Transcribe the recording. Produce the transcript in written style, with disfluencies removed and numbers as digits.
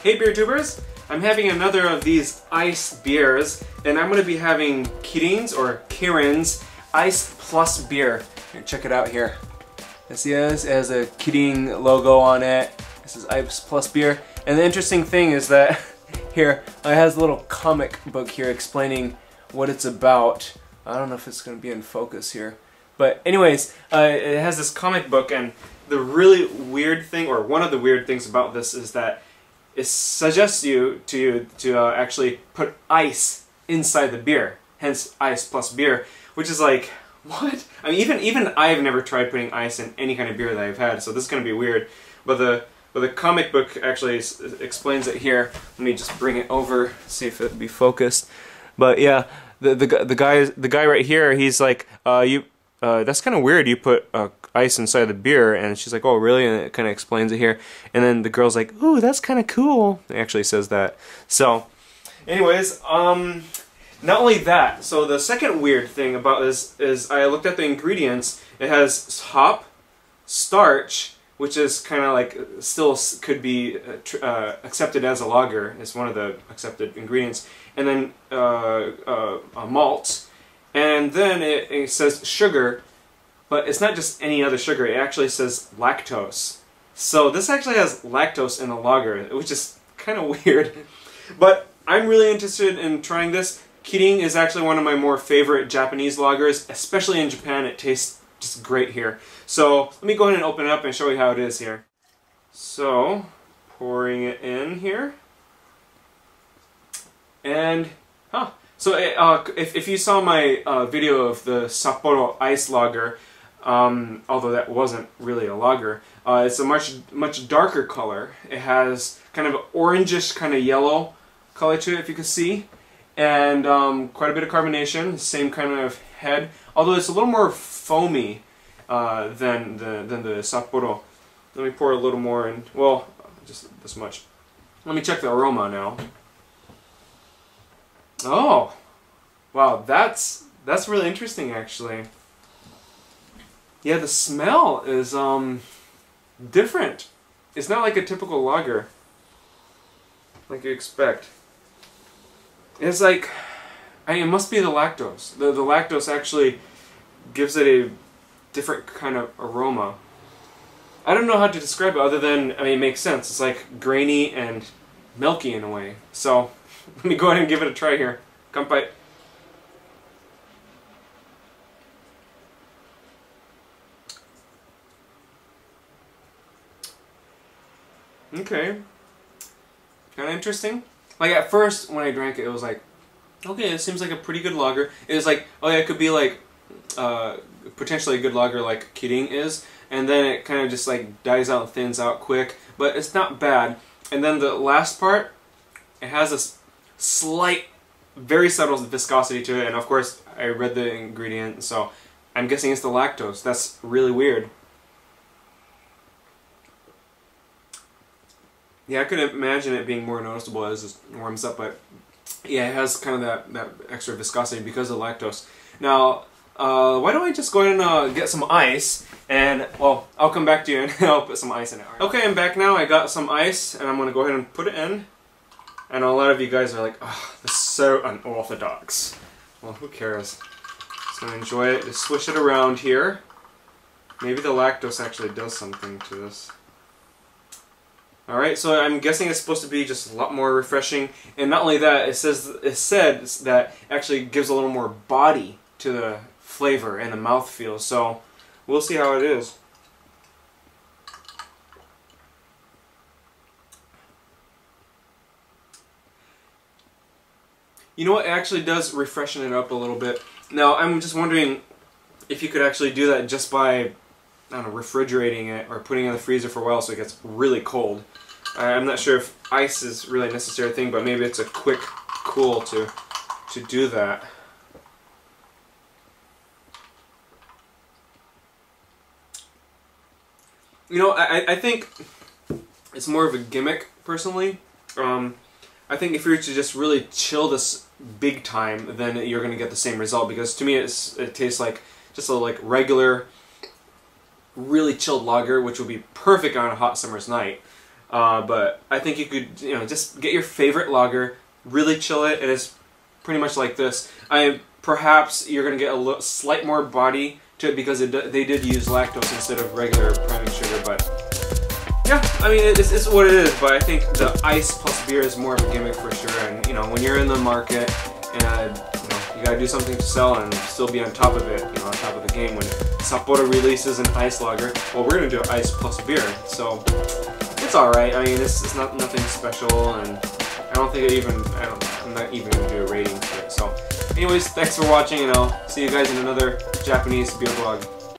Hey beer tubers! I'm having another of these ice beers, and I'm going to be having Kirin's or Kirin's Ice Plus beer. Here, check it out here. This has a Kirin logo on it. This is Ice Plus beer, and the interesting thing is that here it has a little comic book here explaining what it's about. I don't know if it's going to be in focus here, but anyways, it has this comic book, and the really weird thing, or one of the weird things about this, is that it suggests you to actually put ice inside the beer, hence Ice Plus beer, which is like, what? I mean, even I've never tried putting ice in any kind of beer that I've had, so this is going to be weird. But the comic book actually explains it here. Let me just bring it over, see if it'll be focused. But yeah, the guy right here, he's like, that's kind of weird. You put ice inside the beer, and she's like, oh really? And it kind of explains it here. And then the girl's like, ooh, that's kind of cool. It actually says that. So, anyways, not only that. So the second weird thing about this is I looked at the ingredients. It has hop, starch, which is kind of like still could be accepted as a lager. It's one of the accepted ingredients, and then malt. And then it says sugar, but it's not just any other sugar, it actually says lactose. So this actually has lactose in the lager, which is kind of weird. But I'm really interested in trying this. Kirin is actually one of my more favorite Japanese lagers, especially in Japan. It tastes just great here. So let me go ahead and open it up and show you how it is here. So, pouring it in here. And, so if you saw my video of the Sapporo Ice Lager, although that wasn't really a lager, it's a much darker color. It has kind of an orangish kind of yellow color to it, if you can see, and quite a bit of carbonation, same kind of head, although it's a little more foamy than the Sapporo. Let me pour a little more in, well, just this much. Let me check the aroma now. Oh, wow, that's really interesting actually. Yeah, the smell is different. It's not like a typical lager, like you expect. It's like, it must be the lactose. The lactose actually gives it a different kind of aroma. I don't know how to describe it other than, I mean, it makes sense. It's like grainy and milky in a way. So, let me go ahead and give it a try here. Kanpai. Okay. Kind of interesting. Like at first, when I drank it, it was like, okay, it seems like a pretty good lager. It was like, oh yeah, it could be like potentially a good lager like Kirin is, and then it kind of just like dies out and thins out quick, but it's not bad. And then the last part, it has a slight, very subtle viscosity to it, and of course I read the ingredient, so I'm guessing it's the lactose. That's really weird. Yeah, I could imagine it being more noticeable as it warms up, but yeah, it has kind of that extra viscosity because of lactose. Now, why don't I just go ahead and get some ice, and, well, I'll come back to you and I'll put some ice in it. Okay, I'm back now. I got some ice, and I'm going to go ahead and put it in. And a lot of you guys are like, oh, this is so unorthodox. Well, who cares? Just going to enjoy it. Just swish it around here. Maybe the lactose actually does something to this. Alright, so I'm guessing it's supposed to be just a lot more refreshing, and not only that, it said that actually gives a little more body to the flavor and the mouthfeel, so we'll see how it is. You know what, it actually does refreshen it up a little bit. Now, I'm just wondering if you could actually do that just by, I don't know, refrigerating it or putting it in the freezer for a while so it gets really cold. I'm not sure if ice is really a necessary thing, but maybe it's a quick cool to do that. You know, I think it's more of a gimmick, personally. I think if you were to just really chill this big time, then you're going to get the same result, because to me it tastes like just a regular, really chilled lager, which would be perfect on a hot summer's night. but I think you could, you know, just get your favorite lager, really chill it, and it's pretty much like this. Perhaps you're gonna get a slight more body to it because they did use lactose instead of regular priming sugar, but yeah, I mean it's what it is. But I think the ice plus beer is more of a gimmick for sure. And you know, when you're in the market and you know, you gotta do something to sell and still be on top of it, you know, on top of the game. When Sapporo releases an ice lager, well, we're gonna do ice plus beer, so it's all right. I mean, it's not nothing special, and I don't think I'm not even gonna do a rating for it. So, anyways, thanks for watching, and I'll see you guys in another Japanese beer vlog.